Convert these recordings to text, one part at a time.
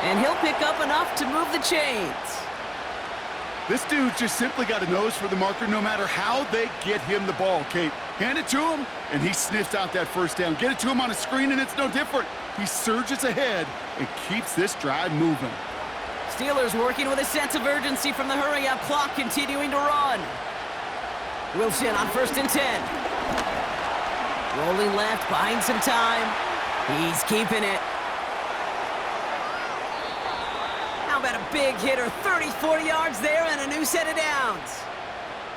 And he'll pick up enough to move the chains. This dude just simply got a nose for the marker no matter how they get him the ball, Kate. Hand it to him, and he sniffs out that first down. Get it to him on a screen, and it's no different. He surges ahead and keeps this drive moving. Steelers working with a sense of urgency from the hurry-up clock, continuing to run. Wilson on 1st and 10. Rolling left, buying some time. He's keeping it. How about a big hitter, 30, 40 yards there and a new set of downs.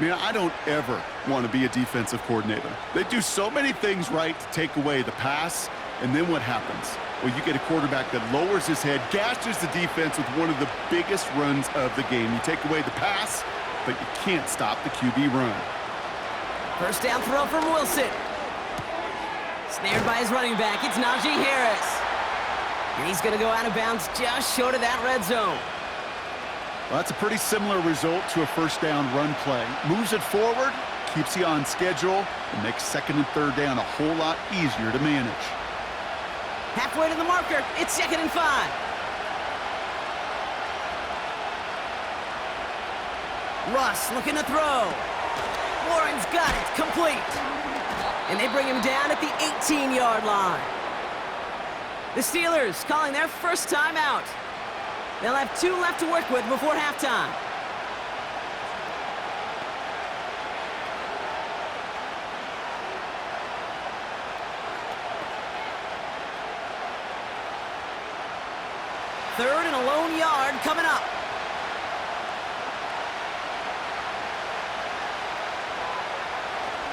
Man, I don't ever want to be a defensive coordinator. They do so many things right to take away the pass, and then what happens? Well, you get a quarterback that lowers his head, gashes the defense with one of the biggest runs of the game. You take away the pass, but you can't stop the QB run. First down throw from Wilson. Snared by his running back, it's Najee Harris. And he's going to go out of bounds just short of that red zone. Well, that's a pretty similar result to a first down run play. Moves it forward, keeps you on schedule, and makes 2nd and 3rd down a whole lot easier to manage. Halfway to the marker, it's 2nd and 5. Russ looking to throw. Warren's got it, complete. And they bring him down at the 18-yard line. The Steelers calling their first timeout. They'll have 2 left to work with before halftime. Third and a lone yard coming up.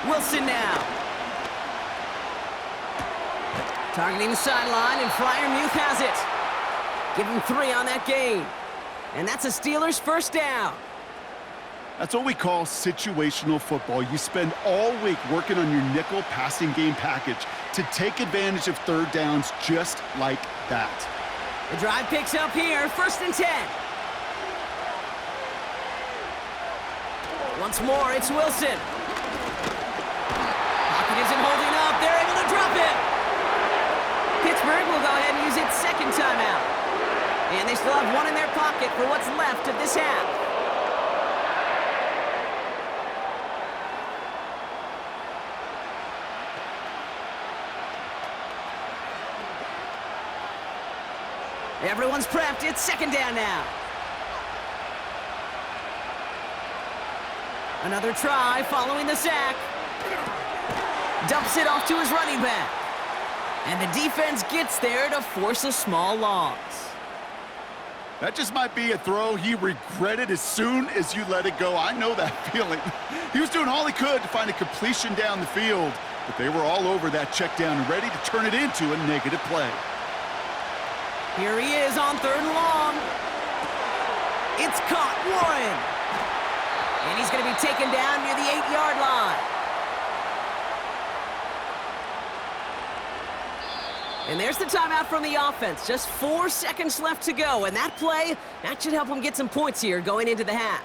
Wilson now. Targeting the sideline, and Freiermuth has it. Give him 3 on that gain. And that's a Steelers first down. That's what we call situational football. You spend all week working on your nickel passing game package to take advantage of 3rd downs just like that. The drive picks up here, 1st and 10. Once more, it's Wilson. Pocket isn't holding up. They're able to drop it. Pittsburgh will go ahead and use its 2nd timeout. And they still have 1 in their pocket for what's left of this half. Everyone's prepped. It's 2nd down now. Another try following the sack. Dumps it off to his running back. And the defense gets there to force a small loss. That just might be a throw he regretted as soon as you let it go. I know that feeling. He was doing all he could to find a completion down the field, but they were all over that check down and ready to turn it into a negative play. Here he is on 3rd and long. It's caught, Warren. And he's going to be taken down near the 8-yard line. And there's the timeout from the offense. Just 4 seconds left to go. And that play, that should help them get some points here going into the half.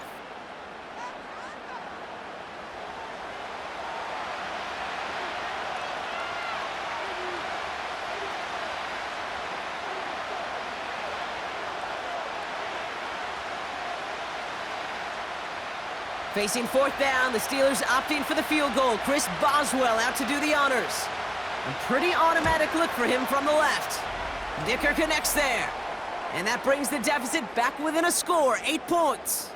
Facing 4th down, the Steelers opting for the field goal. Chris Boswell out to do the honors. A pretty automatic look for him from the left. Dicker connects there. And that brings the deficit back within a score, 8 points.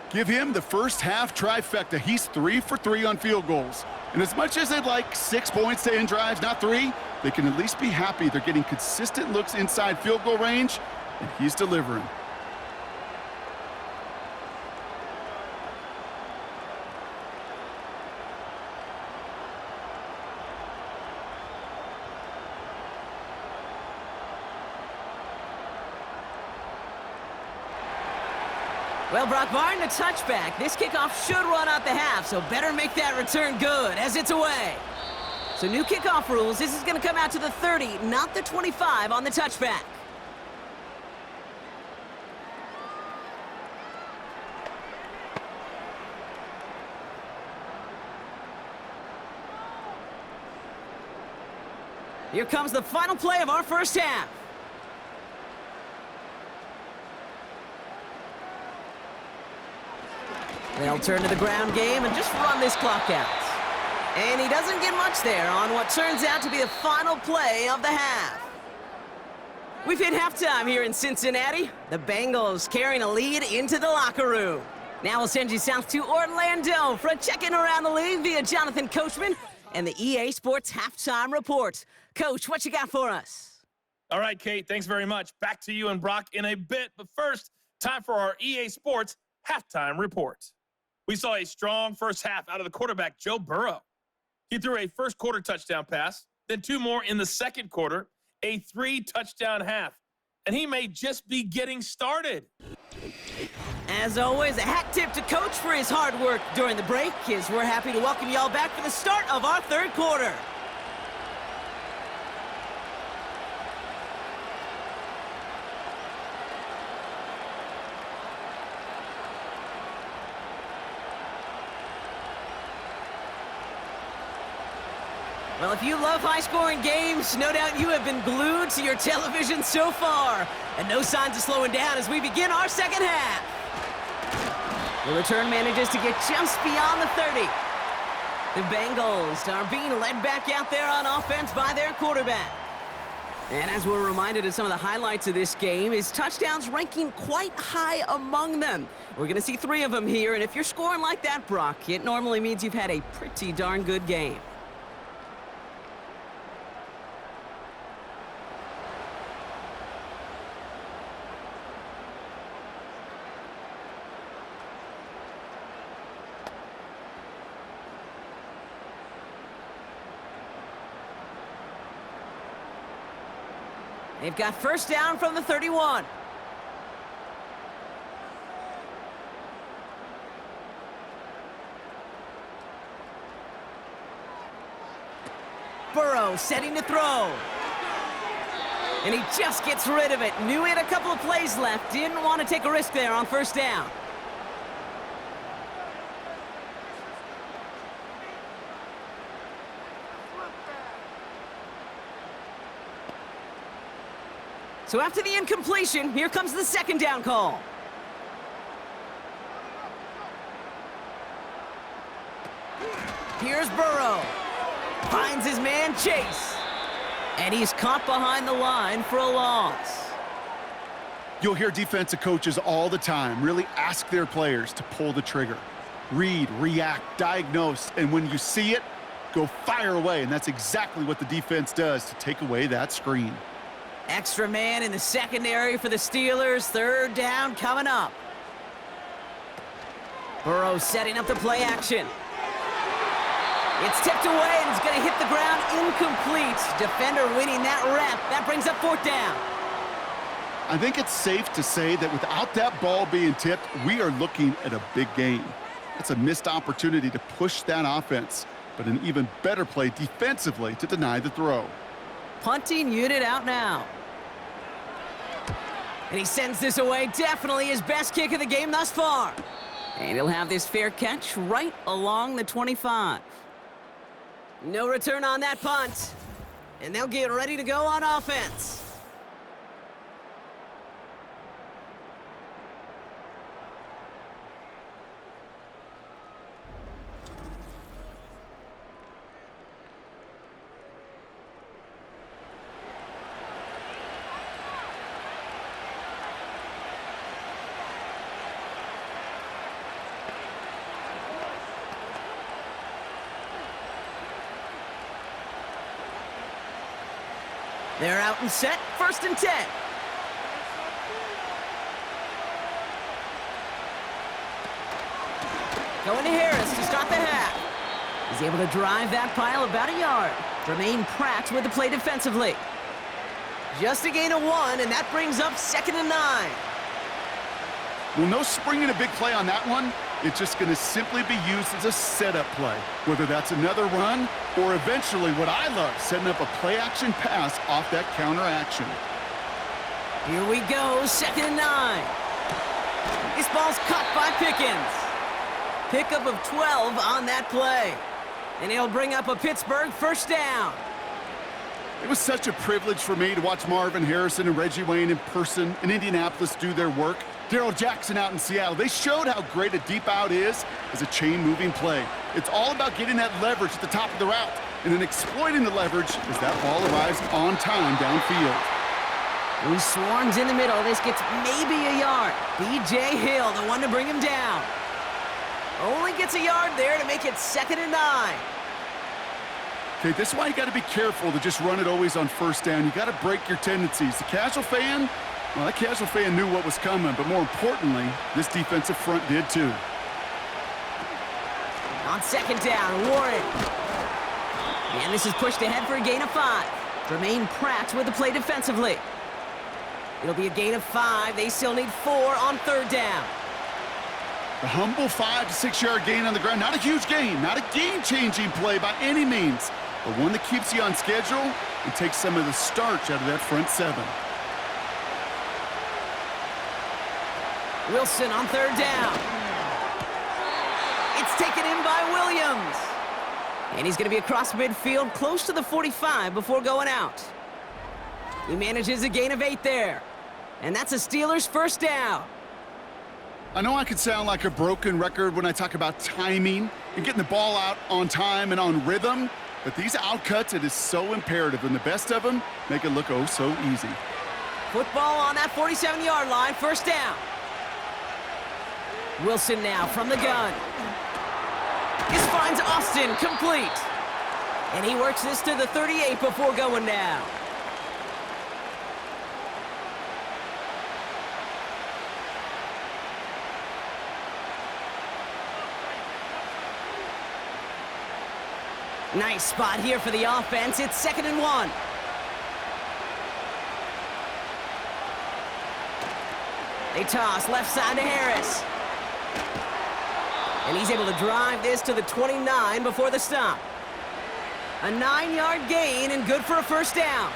Give him the first half trifecta. He's 3 for 3 on field goals. And as much as they'd like 6 points to end drives, not 3, they can at least be happy they're getting consistent looks inside field goal range, and he's delivering. Well, Brock Martin, a touchback. This kickoff should run out the half, so better make that return good as it's away. So new kickoff rules. This is going to come out to the 30, not the 25 on the touchback. Here comes the final play of our first half. They'll turn to the ground game and just run this clock out. And he doesn't get much there on what turns out to be the final play of the half. We've hit halftime here in Cincinnati. The Bengals carrying a lead into the locker room. Now we'll send you south to Orlando for a check-in around the league via Jonathan Coachman and the EA Sports Halftime Report. Coach, what you got for us? All right, Kate, thanks very much. Back to you and Brock in a bit. But first, time for our EA Sports Halftime Report. We saw a strong first half out of the quarterback, Joe Burrow. He threw a first-quarter touchdown pass, then 2 more in the second quarter, a 3-touchdown half. And he may just be getting started. As always, a hat tip to Coach for his hard work during the break, as we're happy to welcome y'all back for the start of our third quarter. Well, if you love high-scoring games, no doubt you have been glued to your television so far. And no signs of slowing down as we begin our second half. The return manages to get just beyond the 30. The Bengals are being led back out there on offense by their quarterback. And as we're reminded of some of the highlights of this game, his touchdowns ranking quite high among them. We're going to see 3 of them here, and if you're scoring like that, Brock, it normally means you've had a pretty darn good game. They've got first down from the 31. Burrow setting to throw. And he just gets rid of it. Knew he had a couple of plays left. Didn't want to take a risk there on first down. So after the incompletion, here comes the second down call. Here's Burrow. Finds his man Chase. And he's caught behind the line for a loss. You'll hear defensive coaches all the time really ask their players to pull the trigger. Read, react, diagnose, and when you see it, go fire away. And that's exactly what the defense does to take away that screen. Extra man in the secondary for the Steelers. Third down coming up. Burrow setting up the play action. It's tipped away and it's going to hit the ground incomplete. Defender winning that rep. That brings up fourth down. I think it's safe to say that without that ball being tipped, we are looking at a big game. It's a missed opportunity to push that offense, but an even better play defensively to deny the throw. Punting unit out now. And he sends this away. Definitely his best kick of the game thus far. And he'll have this fair catch right along the 25. No return on that punt. And they'll get ready to go on offense. They're out and set, 1st and 10. Going to Harris to start the half. He's able to drive that pile about a yard. Jermaine Pratt with the play defensively. Just a gain of 1, and that brings up 2nd and 9. Well, no springing a big play on that one. It's just going to simply be used as a setup play, whether that's another run or eventually what I love, setting up a play-action pass off that counter action. Here we go, 2nd and 9. This ball's caught by Pickens. Pickup of 12 on that play. And it'll bring up a Pittsburgh first down. It was such a privilege for me to watch Marvin Harrison and Reggie Wayne in person in Indianapolis do their work. Darrell Jackson out in Seattle. They showed how great a deep out is as a chain-moving play. It's all about getting that leverage at the top of the route and then exploiting the leverage as that ball arrives on time downfield. He swarms in the middle. This gets maybe a yard. B.J. Hill, the one to bring him down. Only gets a yard there to make it 2nd and 9. Okay, this is why you got to be careful to just run it always on first down. You got to break your tendencies. The casual fan, well, that casual fan knew what was coming, but more importantly, this defensive front did too. On 2nd down, Warren. And this is pushed ahead for a gain of 5. Jermaine Pratt with the play defensively. It'll be a gain of 5. They still need 4 on 3rd down. A humble 5 to 6 yard gain on the ground. Not a huge gain, not a game-changing play by any means, but one that keeps you on schedule and takes some of the starch out of that front 7. Wilson on 3rd down. It's taken in by Williams. And he's going to be across midfield, close to the 45 before going out. He manages a gain of 8 there. And that's a Steelers' 1st down. I know I could sound like a broken record when I talk about timing and getting the ball out on time and on rhythm, but these outcuts, it is so imperative, and the best of them make it look oh so easy. Football on that 47-yard line, 1st down. Wilson now from the gun. This finds Austin complete. And he works this to the 38 before going down. Nice spot here for the offense. It's 2nd and 1. They toss left side to Harris. And he's able to drive this to the 29 before the stop. A 9-yard gain and good for a 1st down.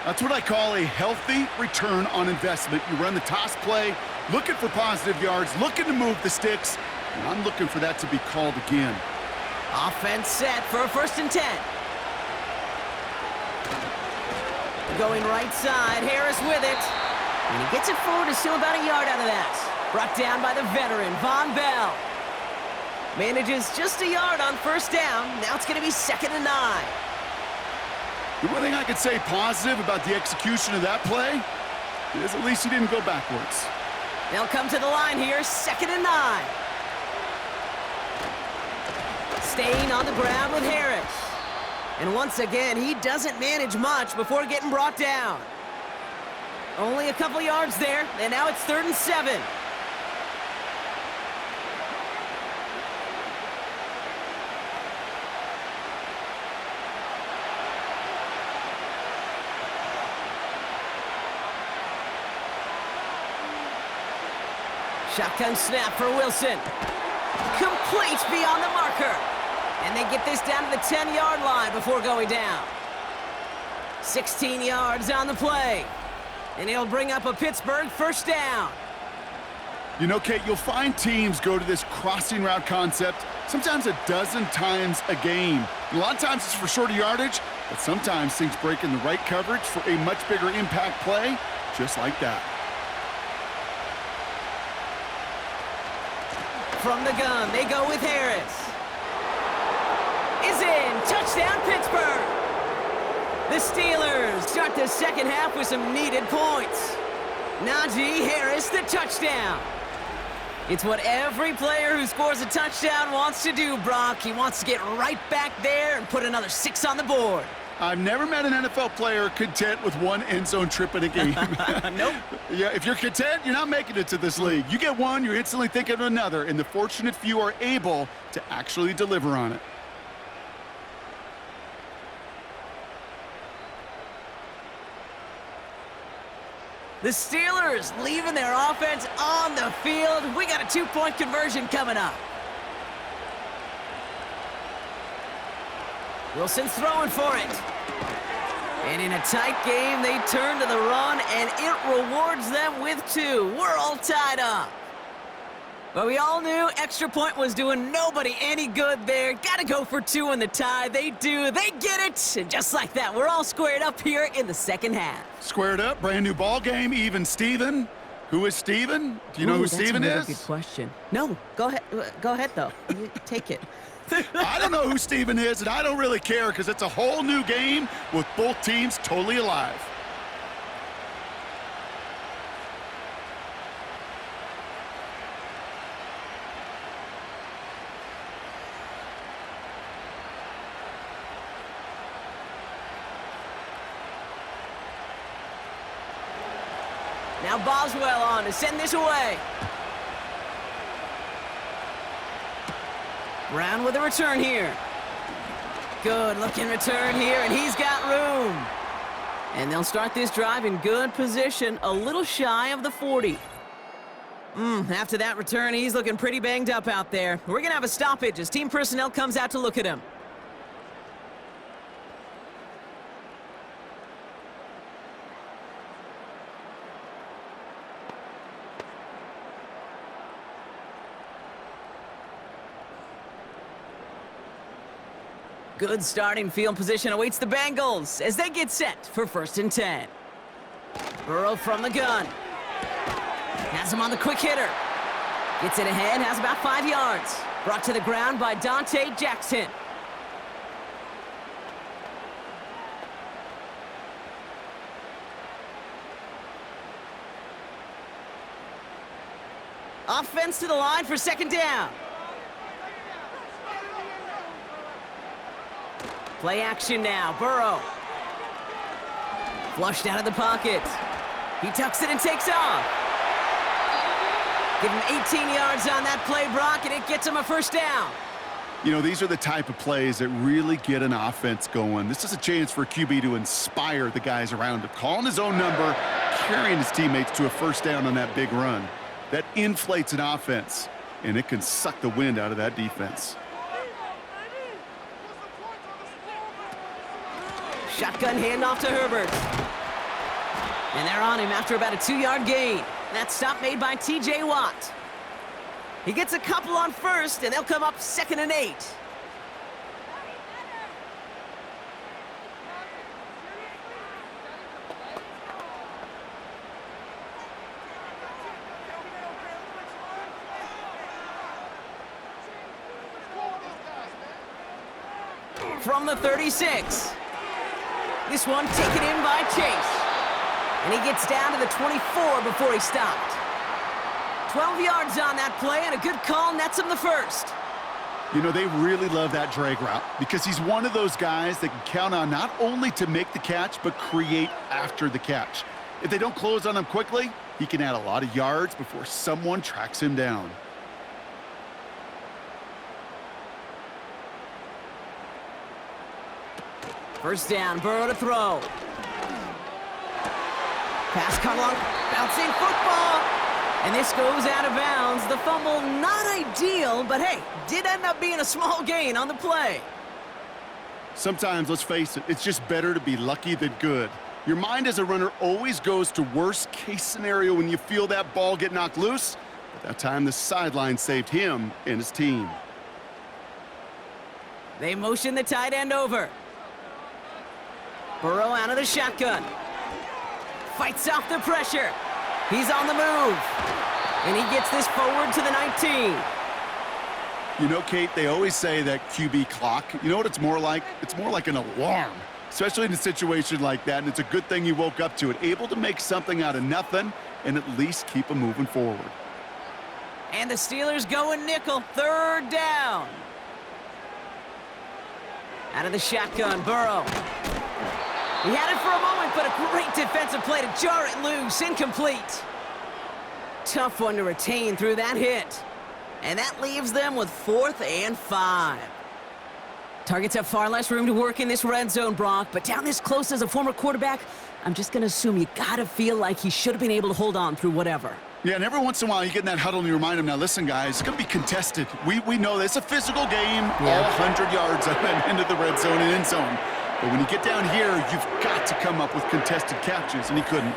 That's what I call a healthy return on investment. You run the toss play, looking for positive yards, looking to move the sticks, and I'm looking for that to be called again. Offense set for a 1st and 10. Going right side, Harris with it. And he gets it forward to still about a yard out of that. Brought down by the veteran, Von Bell. Manages just a yard on 1st down. Now it's going to be 2nd and 9. The one thing I could say positive about the execution of that play is at least he didn't go backwards. They'll come to the line here, 2nd and 9. Staying on the ground with Harris. And once again, he doesn't manage much before getting brought down. Only a couple yards there, and now it's 3rd and 7. Shotgun snap for Wilson. Complete beyond the marker. And they get this down to the 10-yard line before going down. 16 yards on the play. And it'll bring up a Pittsburgh 1st down. You know, Kate, you'll find teams go to this crossing route concept sometimes a dozen times a game. A lot of times it's for shorter yardage, but sometimes things break in the right coverage for a much bigger impact play, just like that. From the gun, they go with Harris. Is in. Touchdown, Pittsburgh. The Steelers start the 2nd half with some needed points. Najee Harris, the touchdown. It's what every player who scores a touchdown wants to do, Brock. He wants to get right back there and put another 6 on the board. I've never met an NFL player content with one end zone trip in a game. Nope. Yeah, if you're content, you're not making it to this league. You get one, you're instantly thinking of another, and the fortunate few are able to actually deliver on it. The Steelers leaving their offense on the field. We got a 2-point conversion coming up. Wilson's throwing for it. And in a tight game, they turn to the run, and it rewards them with 2. We're all tied up. Well, we all knew extra point was doing nobody any good there. Got to go for 2 in the tie. They do. They get it. And just like that, we're all squared up here in the second half. Squared up, brand new ball game, even Steven. Who is Steven? Do you know who Steven is? That's a good question. No, go ahead. Go ahead, though. You take it. I don't know who Steven is, and I don't really care because it's a whole new game with both teams totally alive. Now Boswell on to send this away. Brown with a return here. Good looking return here, and he's got room. And they'll start this drive in good position, a little shy of the 40. After that return, he's looking pretty banged up out there. We're going to have a stoppage as team personnel comes out to look at him. Good starting field position awaits the Bengals as they get set for 1st and 10. Burrow from the gun. Has him on the quick hitter. Gets it ahead, has about 5 yards. Brought to the ground by Dante Jackson. Offense to the line for 2nd down. Play action now, Burrow. Flushed out of the pocket. He tucks it and takes off. Give him 18 yards on that play, Brock, and it gets him a 1st down. You know, these are the type of plays that really get an offense going. This is a chance for QB to inspire the guys around him. Calling his own number, carrying his teammates to a 1st down on that big run. That inflates an offense, and it can suck the wind out of that defense. Shotgun handoff to Herbert. And they're on him after about a 2-yard gain. That stop made by T.J. Watt. He gets a couple on 1st, and they'll come up 2nd and 8. From the 36. This one taken in by Chase. And he gets down to the 24 before he stopped. 12 yards on that play, and a good call nets him the 1st. You know, they really love that drag route because he's one of those guys that can count on not only to make the catch, but create after the catch. If they don't close on him quickly, he can add a lot of yards before someone tracks him down. First down, Burrow to throw. Pass caught along, bouncing football. And this goes out of bounds. The fumble, not ideal, but hey, did end up being a small gain on the play. Sometimes, let's face it, it's just better to be lucky than good. Your mind as a runner always goes to worst case scenario when you feel that ball get knocked loose. But that time, the sideline saved him and his team. They motion the tight end over. Burrow out of the shotgun. Fights off the pressure. He's on the move. And he gets this forward to the 19. You know, Kate, they always say that QB clock. You know what it's more like? It's more like an alarm, especially in a situation like that. And it's a good thing he woke up to it, able to make something out of nothing and at least keep him moving forward. And the Steelers going nickel. 3rd down. Out of the shotgun, Burrow. He had it for a moment, but a great defensive play to jar it loose. Incomplete. Tough one to retain through that hit. And that leaves them with 4th and 5. Targets have far less room to work in this red zone, Brock, but down this close as a former quarterback, I'm just going to assume you got to feel like he should have been able to hold on through whatever. Yeah, and every once in a while you get in that huddle and you remind him, now listen, guys, it's going to be contested. We know this. It's a physical game, all 100 yards into the red zone and end zone. But when you get down here, you've got to come up with contested catches, and he couldn't.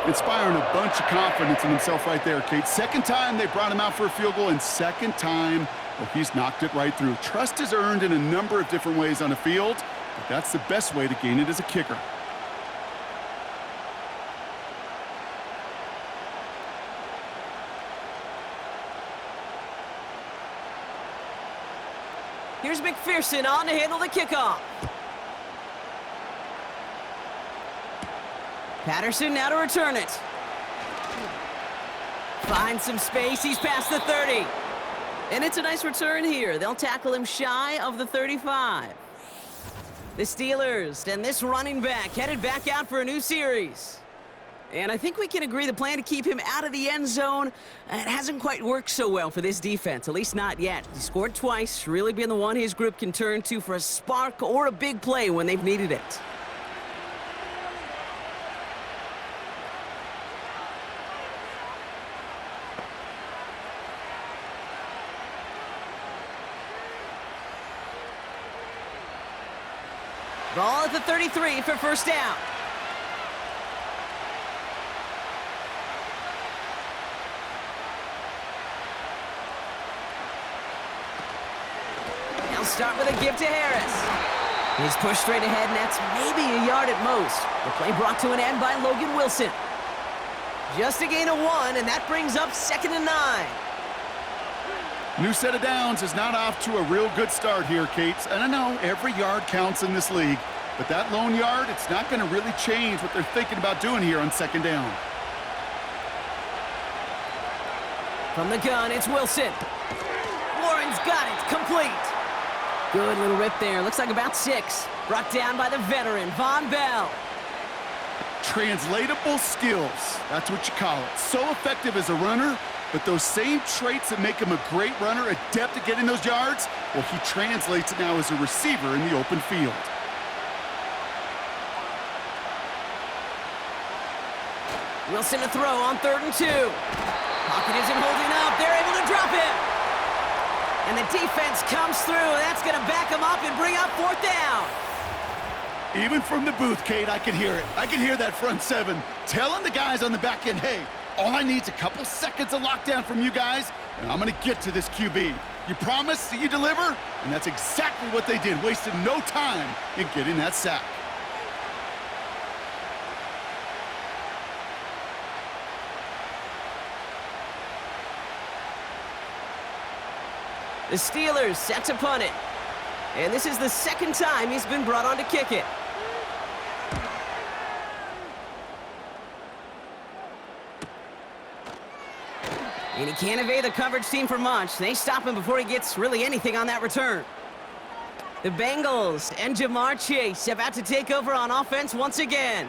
Inspiring a bunch of confidence in himself right there, Kate. Second time they brought him out for a field goal, and second time, well, he's knocked it right through. Trust is earned in a number of different ways on the field, but that's the best way to gain it as a kicker. Here's McPherson on to handle the kickoff. Patterson now to return it. Finds some space. He's past the 30. And it's a nice return here. They'll tackle him shy of the 35. The Steelers and this running back headed back out for a new series. And I think we can agree the plan to keep him out of the end zone, it hasn't quite worked so well for this defense, at least not yet. He scored twice, really been the one his group can turn to for a spark or a big play when they've needed it. Ball at the 33 for first down. He'll start with a give to Harris. He's pushed straight ahead, and that's maybe a yard at most. The play brought to an end by Logan Wilson. Just a gain of 1, and that brings up 2nd and 9. New set of downs is not off to a real good start here, Kate. And I know every yard counts in this league, but that lone yard, it's not going to really change what they're thinking about doing here on 2nd down. From the gun, it's Wilson. Warren's got it, complete. Good little rip there, looks like about 6. Brought down by the veteran, Von Bell. Translatable skills, that's what you call it. So effective as a runner, but those same traits that make him a great runner, adept at getting those yards, well, he translates it now as a receiver in the open field. Wilson to throw on 3rd and 2. Pocket isn't holding up. They're able to drop him. And the defense comes through. That's going to back him up and bring up 4th down. Even from the booth, Kate, I can hear it. I can hear that front 7 telling the guys on the back end, hey, all I need is a couple seconds of lockdown from you guys, and I'm going to get to this QB. You promise that you deliver? And that's exactly what they did, wasted no time in getting that sack. The Steelers set to punt it. And this is the 2nd time he's been brought on to kick it. And he can't evade the coverage team for much. They stop him before he gets really anything on that return. The Bengals and Jamar Chase about to take over on offense once again.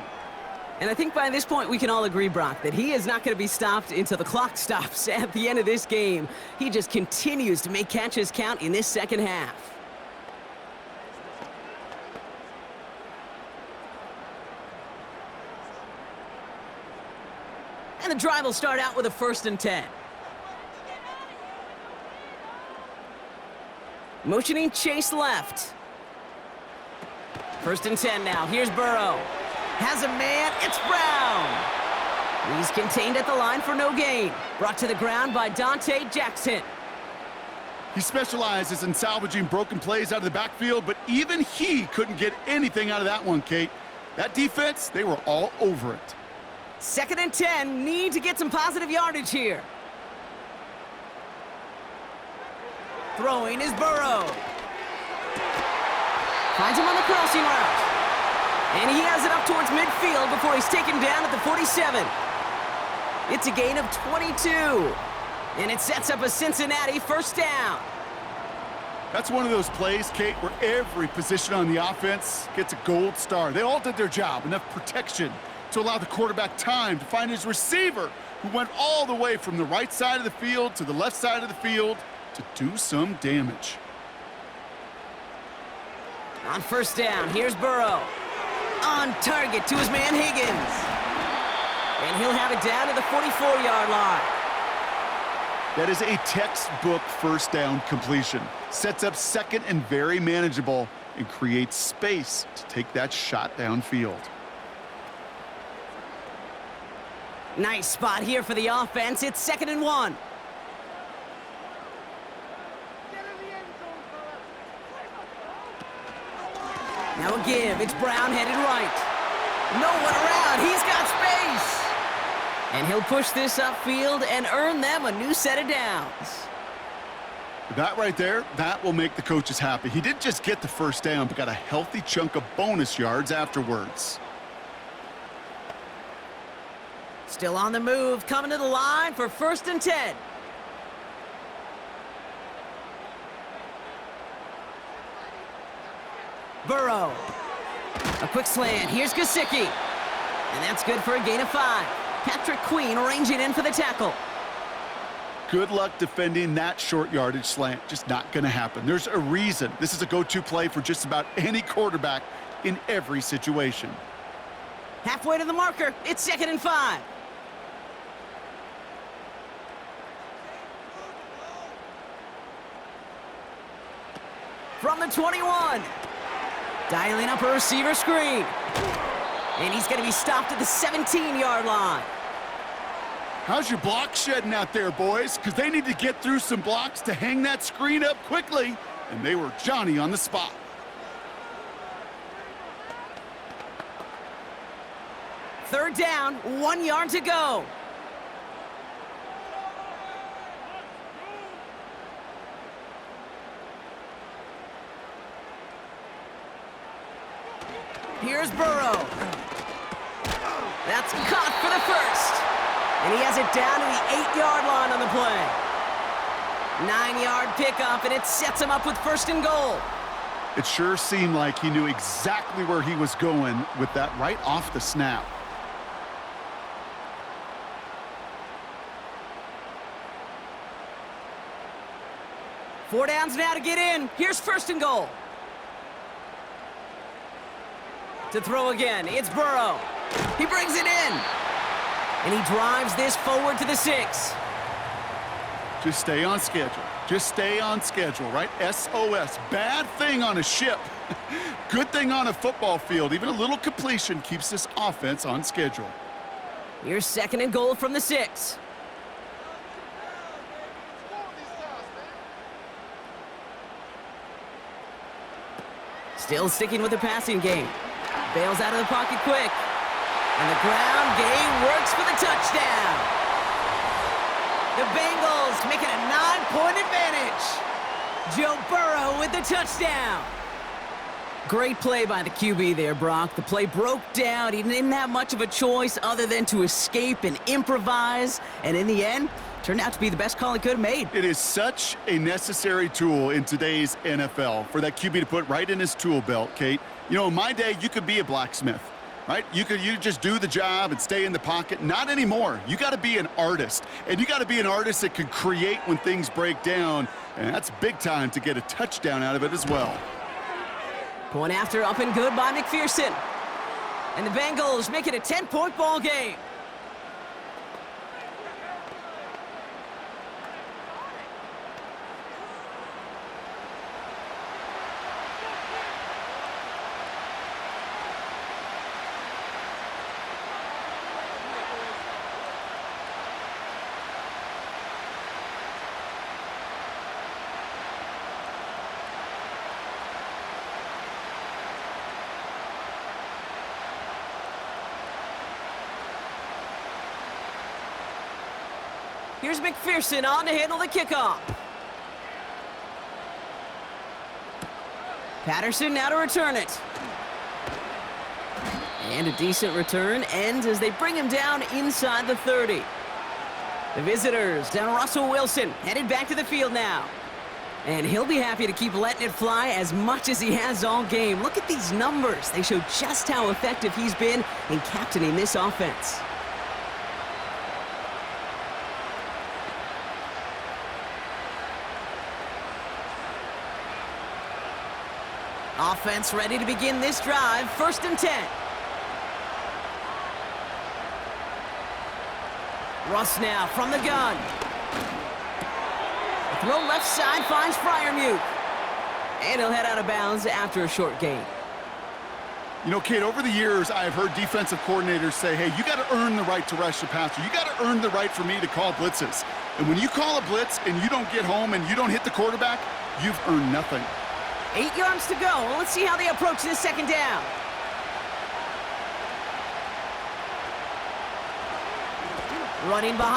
And I think by this point we can all agree, Brock, that he is not going to be stopped until the clock stops at the end of this game. He just continues to make catches count in this 2nd half. And the drive will start out with a 1st and 10. Motioning Chase left. 1st and 10 now. Here's Burrow. Has a man. It's Brown. He's contained at the line for no gain. Brought to the ground by Dante Jackson. He specializes in salvaging broken plays out of the backfield, but even he couldn't get anything out of that one, Kate. That defense, they were all over it. 2nd and 10. Need to get some positive yardage here. Throwing is Burrow. Finds him on the crossing route. And he has it up towards midfield before he's taken down at the 47. It's a gain of 22. And it sets up a Cincinnati 1st down. That's one of those plays, Kate, where every position on the offense gets a gold star. They all did their job, enough protection to allow the quarterback time to find his receiver, who went all the way from the right side of the field to the left side of the field to do some damage. On 1st down, here's Burrow. On target to his man Higgins. And he'll have it down to the 44-yard line. That is a textbook 1st down completion. Sets up 2nd and very manageable and creates space to take that shot downfield. Nice spot here for the offense. It's 2nd and 1. Now a give. It's Brown headed right. No one around. He's got space. And he'll push this upfield and earn them a new set of downs. That right there, that will make the coaches happy. He didn't just get the first down, but got a healthy chunk of bonus yards afterwards. Still on the move, coming to the line for 1st and 10. Burrow. A quick slant. Here's Gesicki. And that's good for a gain of 5. Patrick Queen ranging in for the tackle. Good luck defending that short yardage slant. Just not going to happen. There's a reason. This is a go-to play for just about any quarterback in every situation. Halfway to the marker. It's 2nd and 5. From the 21. Dialing up a receiver screen. And he's going to be stopped at the 17-yard line. How's your block shedding out there, boys? Because they need to get through some blocks to hang that screen up quickly. And they were Johnny on the spot. Third down, 1 yard to go. Here's Burrow. That's caught for the first. And he has it down to the 8-yard line on the play. 9-yard pickup, and it sets him up with 1st and goal. It sure seemed like he knew exactly where he was going with that right off the snap. Four downs now to get in. Here's 1st and goal. To throw again, it's Burrow. He brings it in. And he drives this forward to the 6. Just stay on schedule. Just stay on schedule, right? SOS. Bad thing on a ship. Good thing on a football field. Even a little completion keeps this offense on schedule. Here's 2nd and goal from the 6. Still sticking with the passing game. Bails out of the pocket quick. And the ground game works for the touchdown. The Bengals making a 9-point advantage. Joe Burrow with the touchdown. Great play by the QB there, Brock. The play broke down. He didn't have much of a choice other than to escape and improvise. And in the end, turned out to be the best call he could have made. It is such a necessary tool in today's NFL for that QB to put right in his tool belt, Kate. You know, in my day, you could be a blacksmith, right? You just do the job and stay in the pocket. Not anymore. You got to be an artist, and you got to be an artist that can create when things break down, and that's big time to get a touchdown out of it as well. Point after, up and good by McPherson. And the Bengals make it a 10-point ball game. Here's McPherson on to handle the kickoff. Patterson now to return it. And a decent return ends as they bring him down inside the 30. The visitors, down Russell Wilson, headed back to the field now. And he'll be happy to keep letting it fly as much as he has all game. Look at these numbers. They show just how effective he's been in captaining this offense. Offense ready to begin this drive. 1st and 10. Russ now from the gun. The throw left side finds Freiermuth. And he'll head out of bounds after a short gain. You know, Kate, over the years, I've heard defensive coordinators say, hey, you got to earn the right to rush the passer. You got to earn the right for me to call blitzes. And when you call a blitz and you don't get home and you don't hit the quarterback, you've earned nothing. 8 yards to go. Let's see how they approach this second down. Running behind.